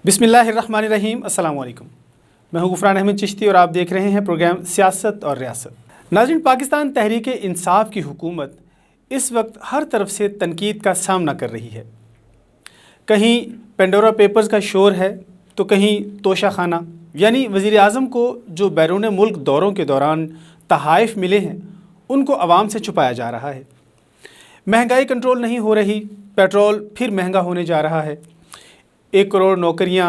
بسم اللہ الرحمن الرحیم، السلام علیکم۔ میں ہوں غفران احمد چشتی اور آپ دیکھ رہے ہیں پروگرام سیاست اور ریاست۔ ناظرین، پاکستان تحریک انصاف کی حکومت اس وقت ہر طرف سے تنقید کا سامنا کر رہی ہے۔ کہیں پینڈورا پیپرز کا شور ہے تو کہیں توشہ خانہ، یعنی وزیر اعظم کو جو بیرون ملک دوروں کے دوران تحائف ملے ہیں ان کو عوام سے چھپایا جا رہا ہے۔ مہنگائی کنٹرول نہیں ہو رہی، پیٹرول پھر مہنگا ہونے جا رہا ہے، 1 کروڑ نوکریاں،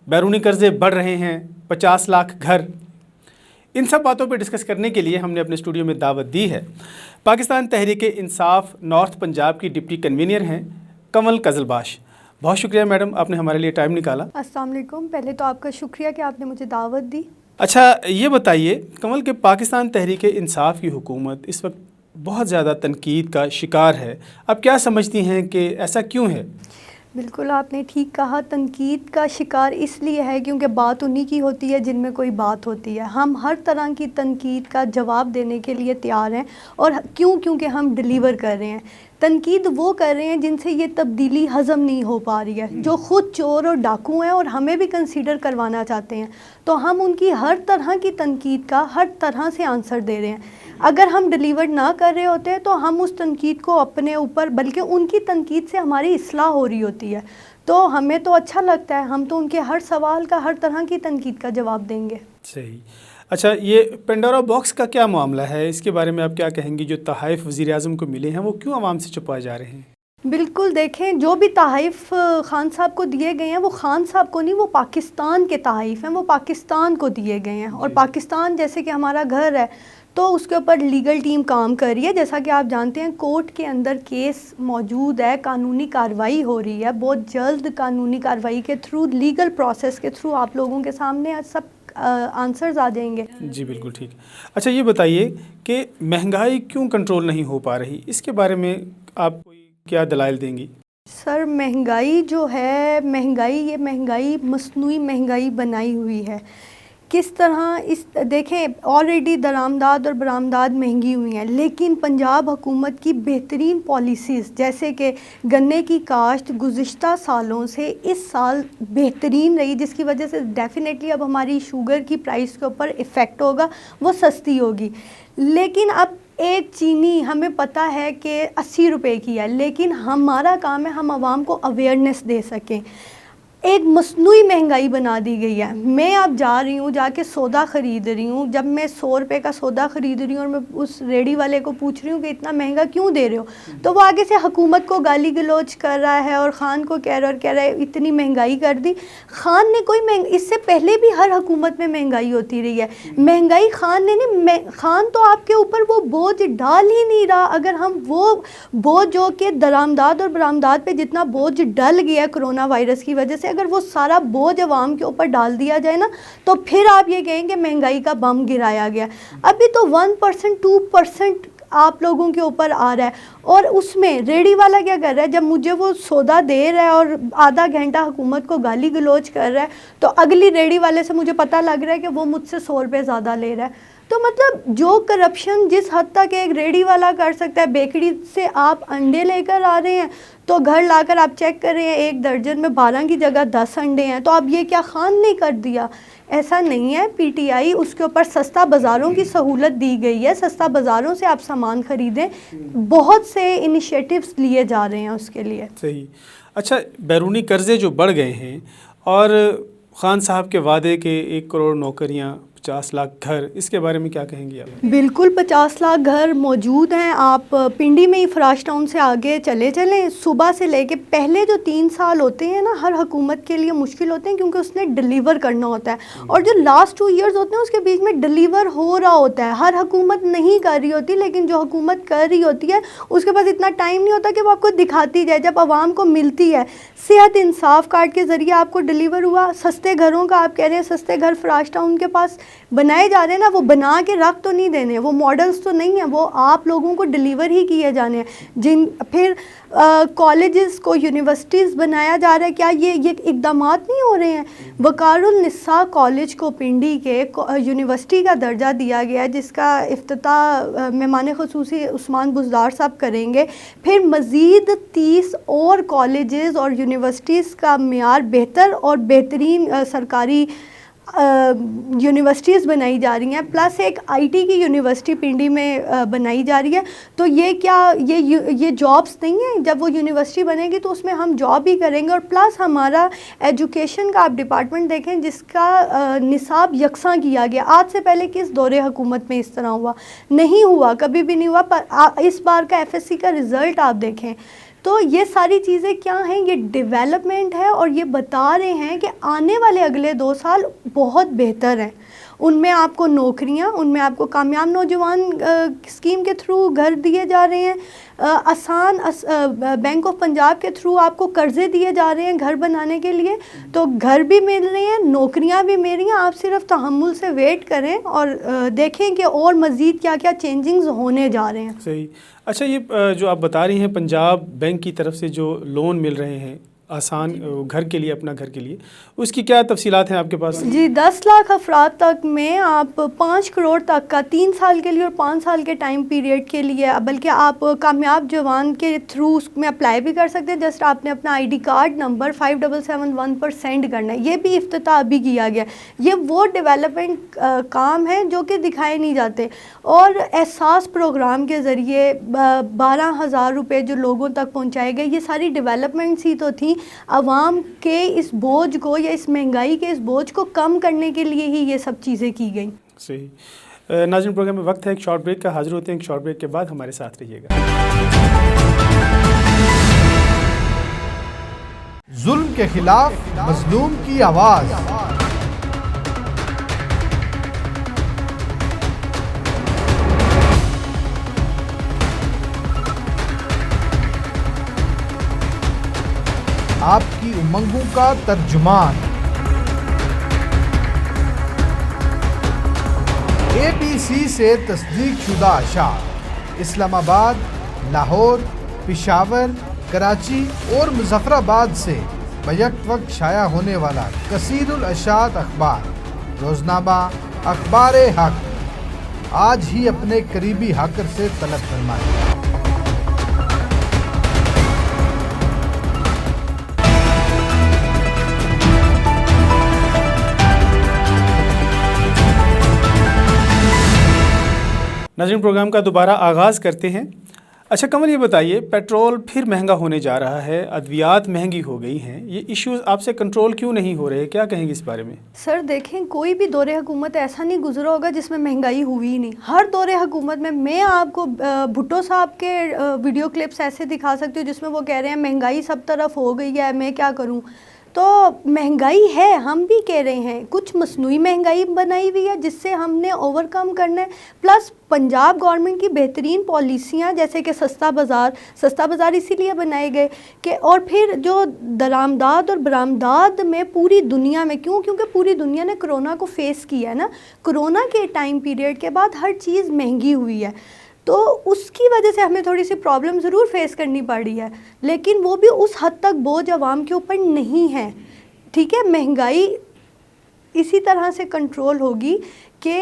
بیرونی قرضے بڑھ رہے ہیں، 50 لاکھ گھر۔ ان سب باتوں پہ ڈسکس کرنے کے لیے ہم نے اپنے اسٹوڈیو میں دعوت دی ہے پاکستان تحریک انصاف نارتھ پنجاب کی ڈپٹی کنوینر ہیں کنول قزلباش۔ بہت شکریہ میڈم، آپ نے ہمارے لیے ٹائم نکالا۔ السلام علیکم۔ پہلے تو آپ کا شکریہ کہ آپ نے مجھے دعوت دی۔ اچھا، یہ بتائیے کنول کہ پاکستان تحریک انصاف کی حکومت اس وقت بہت زیادہ تنقید کا شکار ہے، آپ کیا سمجھتی ہیں کہ ایسا کیوں ہے؟ بالکل آپ نے ٹھیک کہا، تنقید کا شکار اس لیے ہے کیونکہ بات انہی کی ہوتی ہے جن میں کوئی بات ہوتی ہے۔ ہم ہر طرح کی تنقید کا جواب دینے کے لیے تیار ہیں، اور کیونکہ ہم ڈیلیور کر رہے ہیں۔ تنقید وہ کر رہے ہیں جن سے یہ تبدیلی ہضم نہیں ہو پا رہی ہے، جو خود چور اور ڈاکو ہیں اور ہمیں بھی کنسیڈر کروانا چاہتے ہیں، تو ہم ان کی ہر طرح کی تنقید کا ہر طرح سے آنسر دے رہے ہیں۔ اگر ہم ڈیلیور نہ کر رہے ہوتے تو ہم اس تنقید کو اپنے اوپر، بلکہ ان کی تنقید سے ہماری اصلاح ہو رہی ہوتی ہے، تو ہمیں تو اچھا لگتا ہے، ہم تو ان کے ہر سوال کا، ہر طرح کی تنقید کا جواب دیں گے۔ صحیح۔ اچھا، یہ پینڈورا باکس کا کیا معاملہ ہے؟ اس کے بارے میں آپ کیا کہیں گی؟ جو تحائف وزیر اعظم کو ملے ہیں وہ کیوں عوام سے چھپائے جا رہے ہیں؟ بالکل، دیکھیں، جو بھی تحائف خان صاحب کو دیے گئے ہیں وہ خان صاحب کو نہیں، وہ پاکستان کے تحائف ہیں، وہ پاکستان کو دیے گئے ہیں، اور پاکستان جیسے کہ ہمارا گھر ہے تو اس کے اوپر لیگل ٹیم کام کر رہی ہے۔ جیسا کہ آپ جانتے ہیں کورٹ کے اندر کیس موجود ہے، قانونی کارروائی ہو رہی ہے، بہت جلد قانونی کارروائی کے تھرو، لیگل پروسیس کے تھرو آپ لوگوں کے سامنے سب آنسرز آ جائیں گے۔ جی بالکل ٹھیک۔ اچھا، یہ بتائیے کہ مہنگائی کیوں کنٹرول نہیں ہو پا رہی، اس کے بارے میں آپ کوئی کیا دلائل دیں گی؟ سر، مہنگائی جو ہے، یہ مہنگائی مصنوعی مہنگائی بنائی ہوئی ہے۔ کس طرح؟ دیکھیں، آلریڈی درآمدات اور برآمدات مہنگی ہوئی ہیں، لیکن پنجاب حکومت کی بہترین پالیسیز جیسے کہ گنے کی کاشت گزشتہ سالوں سے اس سال بہترین رہی، جس کی وجہ سے ڈیفینیٹلی اب ہماری شوگر کی پرائس کے اوپر ایفیکٹ ہوگا، وہ سستی ہوگی۔ لیکن اب ایک چینی ہمیں پتہ ہے کہ 80 روپے کی ہے، لیکن ہمارا کام ہے ہم عوام کو اویئرنیس دے سکیں۔ ایک مصنوعی مہنگائی بنا دی گئی ہے۔ میں اب جا رہی ہوں، جا کے سودا خرید رہی ہوں، جب میں 100 روپے کا سودا خرید رہی ہوں اور میں اس ریڑھی والے کو پوچھ رہی ہوں کہ اتنا مہنگا کیوں دے رہے ہو، تو وہ آگے سے حکومت کو گالی گلوچ کر رہا ہے اور خان کو کہہ رہا ہے اتنی مہنگائی کر دی۔ خان نے اس سے پہلے بھی ہر حکومت میں مہنگائی ہوتی رہی ہے، مہنگائی خان نے نہیں، خان تو آپ کے اوپر وہ بوجھ ڈال ہی نہیں رہا۔ اگر ہم وہ بوجھ جو کہ درآمدات اور برآمدات پہ جتنا بوجھ ڈل گیا کرونا وائرس کی وجہ سے، اگر وہ سارا بوجھ عوام کے اوپر ڈال دیا جائے نا، تو پھر آپ یہ کہیں کہ مہنگائی کا بم گرایا گیا۔ ابھی تو 1%، 2% آپ لوگوں کے اوپر آ رہا ہے، اور اس میں ریڑھی والا کیا کر رہا ہے؟ جب مجھے وہ سودا دے رہا ہے اور آدھا گھنٹہ حکومت کو گالی گلوچ کر رہا ہے، تو اگلی ریڑھی والے سے مجھے پتہ لگ رہا ہے کہ وہ مجھ سے 100 روپے زیادہ لے رہا ہے۔ تو مطلب جو کرپشن جس حد تک ایک ریڑھی والا کر سکتا ہے، بیکری سے آپ انڈے لے کر آ رہے ہیں تو گھر لا کر آپ چیک کر رہے ہیں 1 درجن میں 12 کی جگہ 10 انڈے ہیں، تو اب یہ کیا خان نے کر دیا؟ ایسا نہیں ہے۔ پی ٹی آئی، اس کے اوپر سستا بازاروں کی سہولت دی گئی ہے، سستا بازاروں سے آپ سامان خریدیں، بہت سے انیشیٹوز لیے جا رہے ہیں اس کے لیے۔ صحیح۔ اچھا، بیرونی قرضے جو بڑھ گئے ہیں اور خان صاحب کے وعدے کے 1 کروڑ نوکریاں، 50 لاکھ گھر، اس کے بارے میں کیا کہیں گی آپ؟ بالکل، 50 لاکھ گھر موجود ہیں۔ آپ پنڈی میں ہی فراش ٹاؤن سے آگے چلیں، صبح سے لے کے پہلے جو 3 سال ہوتے ہیں نا، ہر حکومت کے لیے مشکل ہوتے ہیں کیونکہ اس نے ڈیلیور کرنا ہوتا ہے، اور جو لاسٹ 2 ایئرز ہوتے ہیں اس کے بیچ میں ڈیلیور ہو رہا ہوتا ہے۔ ہر حکومت نہیں کر رہی ہوتی، لیکن جو حکومت کر رہی ہوتی ہے اس کے پاس اتنا ٹائم نہیں ہوتا کہ وہ آپ کو دکھاتی جائے، جب عوام کو ملتی ہے۔ صحت انصاف کارڈ کے ذریعے آپ کو ڈیلیور ہوا، سستے گھروں کا آپ کہہ رہے ہیں، سستے گھر فراش ٹاؤن کے پاس بنائے جا رہے ہیں نا، وہ بنا کے رکھ تو نہیں دینے، وہ ماڈلز تو نہیں ہیں، وہ آپ لوگوں کو ڈلیور ہی کیے جانے ہیں. پھر کالجز کو یونیورسٹیز بنایا جا رہا ہے. کیا یہ اقدامات نہیں ہو رہے ہیں؟ وقار النساء کالج کو پنڈی کے یونیورسٹی کا درجہ دیا گیا، جس کا افتتاح مہمان خصوصی عثمان بزدار صاحب کریں گے. پھر مزید 30 اور کالجز اور یونیورسٹیز کا معیار بہتر اور بہترین سرکاری یونیورسٹیز بنائی جا رہی ہیں، پلس ایک آئی ٹی کی یونیورسٹی پنڈی میں بنائی جا رہی ہے. تو یہ کیا یہ جابس نہیں ہیں؟ جب وہ یونیورسٹی بنے گی تو اس میں ہم جاب بھی کریں گے. اور پلس ہمارا ایجوکیشن کا آپ ڈپارٹمنٹ دیکھیں جس کا نصاب یکساں کیا گیا. آج سے پہلے کس دور حکومت میں اس طرح ہوا؟ نہیں ہوا، کبھی بھی نہیں ہوا. پر اس بار کا ایف ایس سی کا رزلٹ آپ دیکھیں تو یہ ساری چیزیں کیا ہیں؟ یہ ڈیولپمنٹ ہے، اور یہ بتا رہے ہیں کہ آنے والے اگلے 2 سال بہت بہتر ہیں. ان میں آپ کو نوکریاں، ان میں آپ کو کامیاب نوجوان اسکیم کے تھرو گھر دیے جا رہے ہیں، آسان بینک آف پنجاب کے تھرو آپ کو قرضے دیے جا رہے ہیں گھر بنانے کے لیے. تو گھر بھی مل رہے ہیں، نوکریاں بھی مل رہی ہیں. آپ صرف تحمل سے ویٹ کریں اور دیکھیں کہ اور مزید کیا کیا چینجنگز ہونے جا رہے ہیں. صحیح. اچھا، یہ جو آپ بتا رہی ہیں پنجاب بینک کی طرف سے جو لون مل رہے ہیں آسان گھر کے لیے، اپنا گھر کے لیے، اس کی کیا تفصیلات ہیں آپ کے پاس؟ جی 10 لاکھ افراد تک میں آپ 5 کروڑ تک کا 3 سال کے لیے اور 5 سال کے ٹائم پیریڈ کے لیے، بلکہ آپ کامیاب جوان کے تھرو اس میں اپلائی بھی کر سکتے ہیں. جسٹ آپ نے اپنا I D card number 5771 per send کرنا ہے. یہ بھی افتتاح بھی کیا گیا. یہ وہ ڈیولپمنٹ کام ہیں جو کہ دکھائے نہیں جاتے. اور احساس پروگرام کے ذریعے 12,000 روپے جو لوگوں تک پہنچائے گئے، یہ ساری ڈیولپمنٹس ہی تو تھیں. عوام کے اس بوجھ کو یا اس مہنگائی کے اس بوجھ کو کم کرنے کے لیے ہی یہ سب چیزیں کی گئیں. صحیح. ناظرین، پروگرام میں وقت ہے ایک شارٹ بریک کا. حاضر ہوتے ہیں ایک شارٹ بریک کے بعد. ہمارے ساتھ رہیے گا. ظلم کے خلاف مظلوم کی آواز. آپ کی امنگوں کا ترجمان. اے بی سی سے تصدیق شدہ اشاعت اسلام آباد، لاہور، پشاور، کراچی اور مظفر آباد سے بیک وقت شائع ہونے والا کثیر الاشاعت اخبار روزنامہ اخبار حق آج ہی اپنے قریبی ہاکر سے طلب فرمائیں. ناظرین، پروگرام کا دوبارہ آغاز کرتے ہیں. اچھا کمل، یہ بتائیے پیٹرول پھر مہنگا ہونے جا رہا ہے، ادویات مہنگی ہو گئی ہیں، یہ ایشوز آپ سے کنٹرول کیوں نہیں ہو رہے؟ کیا کہیں گے اس بارے میں؟ سر دیکھیں، کوئی بھی دور حکومت ایسا نہیں گزرا ہوگا جس میں مہنگائی ہوئی ہی نہیں. ہر دور حکومت میں آپ کو بھٹو صاحب کے ویڈیو کلپس ایسے دکھا سکتی ہوں جس میں وہ کہہ رہے ہیں مہنگائی سب طرف ہو گئی ہے، میں کیا کروں. تو مہنگائی ہے، ہم بھی کہہ رہے ہیں کچھ مصنوعی مہنگائی بنائی ہوئی ہے جس سے ہم نے اوور کم کرنا ہے. پلس پنجاب گورنمنٹ کی بہترین پالیسیاں جیسے کہ سستا بازار اسی لیے بنائے گئے کہ، اور پھر جو درآمدات اور برآمدات میں پوری دنیا میں کیونکہ پوری دنیا نے کرونا کو فیس کیا ہے نا. کرونا کے ٹائم پیریڈ کے بعد ہر چیز مہنگی ہوئی ہے، تو اس کی وجہ سے ہمیں تھوڑی سی پرابلم ضرور فیس کرنی پڑی ہے، لیکن وہ بھی اس حد تک بوجھ عوام کے اوپر نہیں ہے. ٹھیک ہے، مہنگائی اسی طرح سے کنٹرول ہوگی کہ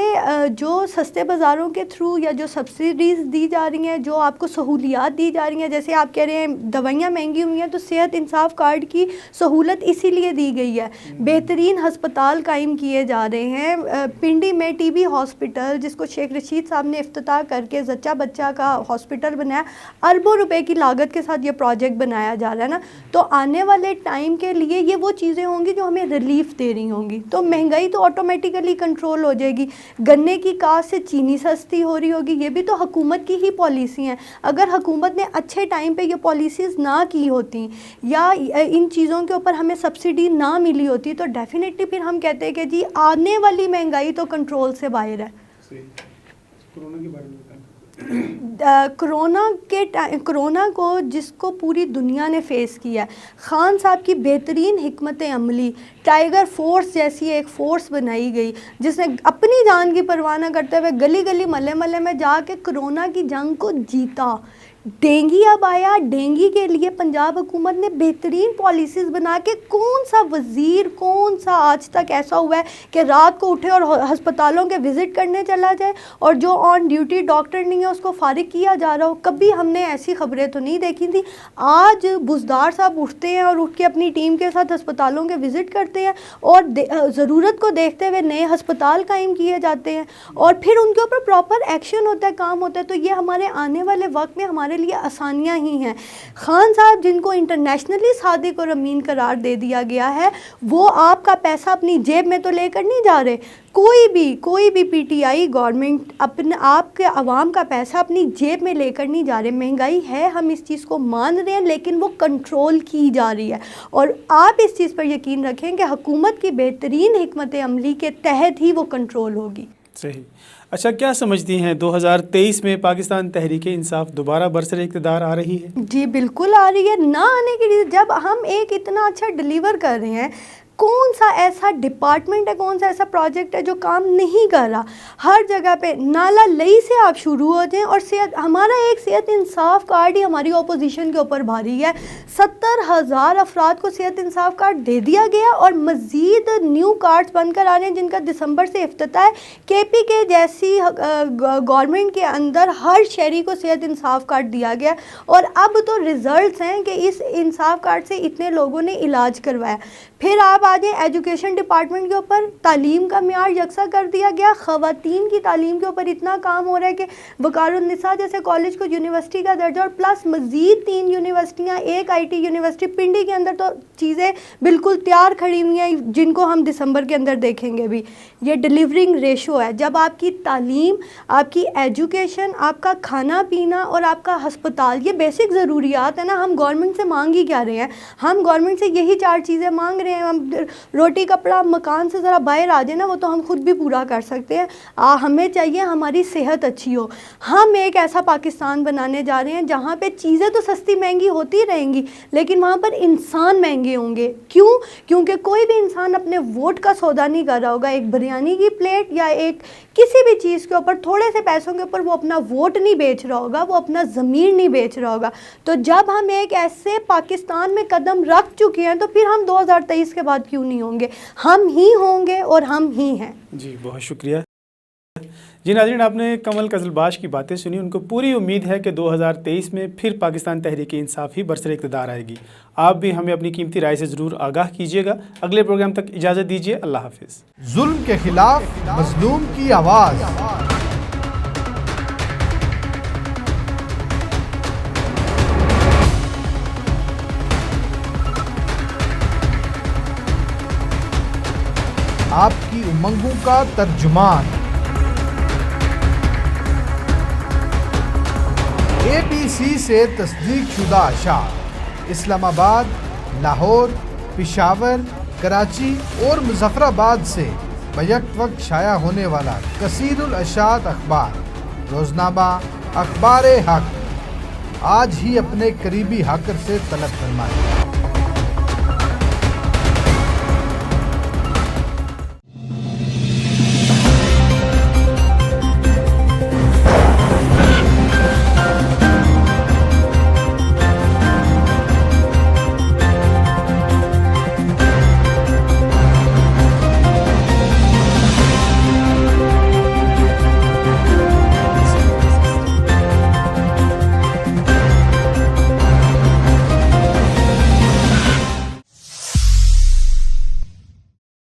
جو سستے بازاروں کے تھرو یا جو سبسڈیز دی جا رہی ہیں، جو آپ کو سہولیات دی جا رہی ہیں، جیسے آپ کہہ رہے ہیں دوائیاں مہنگی ہوئی ہیں تو صحت انصاف کارڈ کی سہولت اسی لیے دی گئی ہے. بہترین ہسپتال قائم کیے جا رہے ہیں. پنڈی میں ٹی بی ہاسپٹل جس کو شیخ رشید صاحب نے افتتاح کر کے زچہ بچہ کا ہاسپٹل بنایا، اربوں روپے کی لاگت کے ساتھ یہ پروجیکٹ بنایا جا رہا ہے نا. تو آنے والے ٹائم کے لیے یہ وہ چیزیں ہوں گی جو ہمیں ریلیف دے رہی ہوں گی، تو مہنگائی تو آٹومیٹیکلی کنٹرول ہو جائے گی. گنے کی کاشت سے چینی سستی ہو رہی ہوگی، یہ بھی تو حکومت کی ہی پالیسی ہیں. اگر حکومت نے اچھے ٹائم پہ یہ پالیسیز نہ کی ہوتی یا ان چیزوں کے اوپر ہمیں سبسڈی نہ ملی ہوتی تو ڈیفینیٹلی پھر ہم کہتے ہیں کہ جی آنے والی مہنگائی تو کنٹرول سے باہر ہے. کرونا کے بارے میں کرونا کو جس کو پوری دنیا نے فیس کیا ہے، خان صاحب کی بہترین حکمت عملی، ٹائیگر فورس جیسی ایک فورس بنائی گئی جس نے اپنی جان کی پرواہ نہ کرتے ہوئے گلی گلی محلے محلے میں جا کے کرونا کی جنگ کو جیتا۔ ڈینگی اب آیا، ڈینگی کے لیے پنجاب حکومت نے بہترین پالیسیز بنا کے، کون سا وزیر، کون سا آج تک ایسا ہوا ہے کہ رات کو اٹھے اور ہسپتالوں کے وزٹ کرنے چلا جائے اور جو آن ڈیوٹی ڈاکٹر نہیں ہے اس کو فارغ کیا جا رہا ہو؟ کبھی ہم نے ایسی خبریں تو نہیں دیکھی تھیں۔ آج بزدار صاحب اٹھتے ہیں اور اٹھ کے اپنی ٹیم کے ساتھ ہسپتالوں کے وزٹ کرتے ہیں اور ضرورت کو دیکھتے ہوئے نئے ہسپتال قائم کیے جاتے ہیں اور پھر ان کے اوپر پراپر ایکشن ہوتا ہے، کام ہوتا ہے۔ تو یہ ہمارے آنے والے وقت میں ہمارے لیے آسانیاں ہی ہیں۔ خان صاحب جن کو انٹرنیشنلی صادق اور امین قرار دے دیا گیا ہے، وہ آپ کا پیسہ اپنی جیب میں تو لے کر نہیں جا رہے۔ کوئی بھی پی ٹی آئی گورنمنٹ اپنے آپ کے عوام کا پیسہ اپنی جیب میں لے کر نہیں جا رہے۔ مہنگائی ہے، ہم اس چیز کو مان رہے ہیں، لیکن وہ کنٹرول کی جا رہی ہے اور آپ اس چیز پر یقین رکھیں کہ حکومت کی بہترین حکمت عملی کے تحت ہی وہ کنٹرول ہوگی۔ صحیح۔ اچھا، کیا سمجھتی ہیں 2023 میں پاکستان تحریک انصاف دوبارہ برسر اقتدار آ رہی ہے؟ جی بالکل آ رہی ہے۔ نہ آنے کے لیے جب ہم ایک اتنا اچھا ڈیلیور کر رہے ہیں، کون سا ایسا ڈپارٹمنٹ ہے، کون سا ایسا پروجیکٹ ہے جو کام نہیں کر رہا؟ ہر جگہ پہ نالا لئی سے آپ شروع ہو جائیں اور ہمارا ایک صحت انصاف کارڈ ہی ہماری اپوزیشن کے اوپر بھاری ہے۔ 70,000 افراد کو صحت انصاف کارڈ دے دیا گیا اور مزید نیو کارڈز بن کر آ رہے ہیں جن کا دسمبر سے افتتاح ہے۔ کے پی کے جیسی گورنمنٹ کے اندر ہر شہری کو صحت انصاف کارڈ دیا گیا اور اب تو ریزلٹس ہیں کہ اس انصاف کارڈ سے اتنے لوگوں نے علاج کروایا۔ پھر آپ آ جائیں ایجوکیشن ڈپارٹمنٹ کے اوپر، تعلیم کا معیار یکساں کر دیا گیا۔ خواتین کی تعلیم کے اوپر اتنا کام ہو رہا ہے کہ وقار النساء جیسے کالج کو یونیورسٹی کا درجہ اور پلس مزید 3 یونیورسٹیاں، ایک آئی ٹی یونیورسٹی پنڈی کے اندر، تو چیزیں بالکل تیار کھڑی ہوئی ہیں جن کو ہم دسمبر کے اندر دیکھیں گے بھی۔ یہ ڈیلیورنگ ریشو ہے، جب آپ کی تعلیم، آپ کی ایجوکیشن، آپ کا کھانا پینا اور آپ کا ہسپتال، یہ بیسک ضروریات ہیں نا، ہم گورنمنٹ سے مانگ ہی کیا رہے ہیں؟ ہم گورنمنٹ سے یہی 4 چیزیں مانگ رہے ہیں۔ ہم روٹی کپڑا مکان سے ذرا باہر آ جائے نا، وہ تو ہم خود بھی پورا کر سکتے ہیں۔ ہمیں چاہیے ہماری صحت اچھی ہو۔ ہم ایک ایسا پاکستان بنانے جا رہے ہیں جہاں پہ چیزیں تو سستی مہنگی ہوتی رہیں گی لیکن وہاں پر انسان مہنگے ہوں گے۔ کیوں؟ کیونکہ کوئی بھی انسان اپنے ووٹ کا سودا نہیں کر رہا ہوگا۔ ایک بریانی کی پلیٹ یا ایک کسی بھی چیز کے اوپر تھوڑے سے پیسوں کے اوپر وہ اپنا ووٹ نہیں بیچ رہا ہوگا، وہ اپنا ضمیر نہیں بیچ رہا ہوگا۔ تو جب ہم ایک ایسے پاکستان میں قدم رکھ چکے ہیں تو پھر ہم 2023 کے بعد کیوں نہیں ہوں گے؟ ہم ہی ہوں گے اور ہم ہی ہیں۔ جی بہت شکریہ۔ جی ناظرین، آپ نے کمل قزلباش کی باتیں سنی۔ ان کو پوری امید ہے کہ 2023 میں پھر پاکستان تحریک انصاف ہی برسر اقتدار آئے گی۔ آپ بھی ہمیں اپنی قیمتی رائے سے ضرور آگاہ کیجیے گا۔ اگلے پروگرام تک اجازت دیجیے۔ اللہ حافظ۔ ظلم کے خلاف مظلوم کی آواز، آپ کی امنگوں کا ترجمان، اے بی سی سے تصدیق شدہ اشعار، اسلام آباد، لاہور، پشاور، کراچی اور مظفر آباد سے بیک وقت شائع ہونے والا کثیر الاشاعت اخبار روزنامہ اخبار حق آج ہی اپنے قریبی ہاکر سے طلب فرمائیں۔